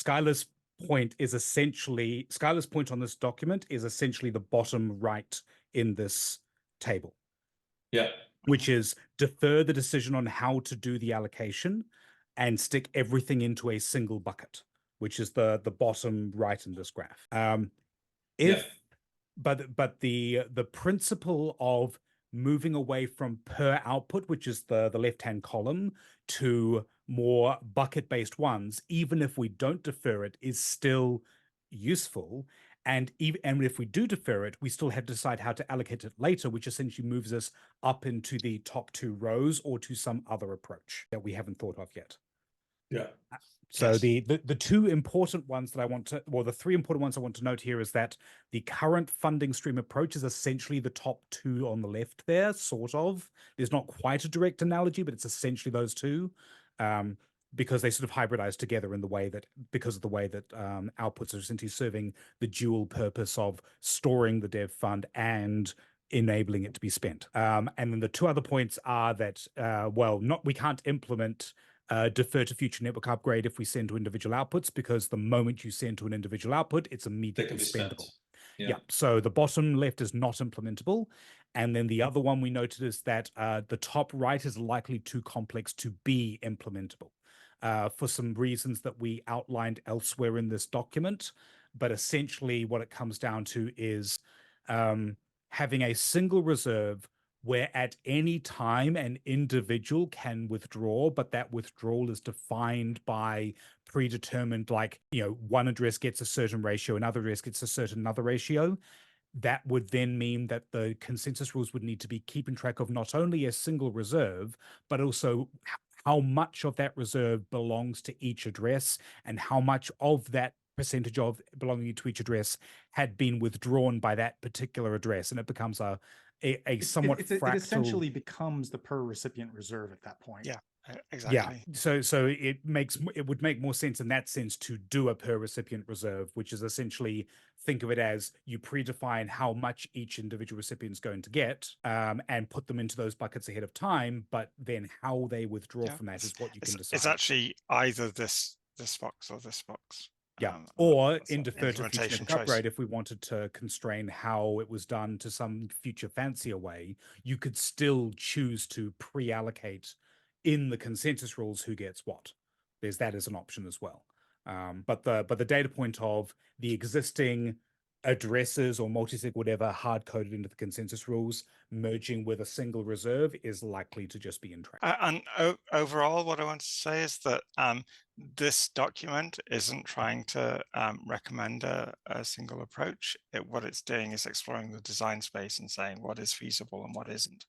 Skylar's point on this document is essentially the bottom right in this table. Yeah. Which is defer the decision on how to do the allocation and stick everything into a single bucket, which is the bottom right in this graph. But the principle of moving away from per output, which is the left-hand column, to more bucket-based ones, even if we don't defer it, is still useful. And if we do defer it, we still have to decide how to allocate it later, which essentially moves us up into the top 2 rows or to some other approach that we haven't thought of yet. Yeah. So yes. The 2 important ones that I want to, well, the 3 important ones I want to note here is that the current funding stream approach is essentially the top 2 on the left there, sort of. There's not quite a direct analogy, but it's essentially those 2. Because they sort of hybridize together in the way that, because of the way that outputs are essentially serving the dual purpose of storing the dev fund and enabling it to be spent. And then the 2 other points are that, we can't implement defer to future network upgrade if we send to individual outputs, because the moment you send to an individual output, it's immediately spendable. Yeah. So the bottom left is not implementable. And then the other one we noted is that the top right is likely too complex to be implementable. For some reasons that we outlined elsewhere in this document. But essentially what it comes down to is having a single reserve where at any time an individual can withdraw, but that withdrawal is defined by predetermined, like, one address gets a certain ratio, another address gets a certain other ratio. That would then mean that the consensus rules would need to be keeping track of not only a single reserve, but also how much of that reserve belongs to each address and how much of that percentage of belonging to each address had been withdrawn by that particular address. And it becomes a somewhat fractal. It essentially becomes the per recipient reserve at that point. Yeah, exactly. Yeah. So it would make more sense in that sense to do a per recipient reserve, which is essentially, think of it as you predefine how much each individual recipient is going to get, and put them into those buckets ahead of time. But then how they withdraw from that is what you can decide. It's actually either this box or this box. Yeah, or in defer to future network upgrade, if we wanted to constrain how it was done to some future fancier way, you could still choose to pre-allocate in the consensus rules who gets what. There's that as an option as well. But the data point of the existing addresses or multisig, whatever, hard-coded into the consensus rules, merging with a single reserve is likely to just be in track. And overall, what I want to say is that this document isn't trying to recommend a single approach. What it's doing is exploring the design space and saying what is feasible and what isn't.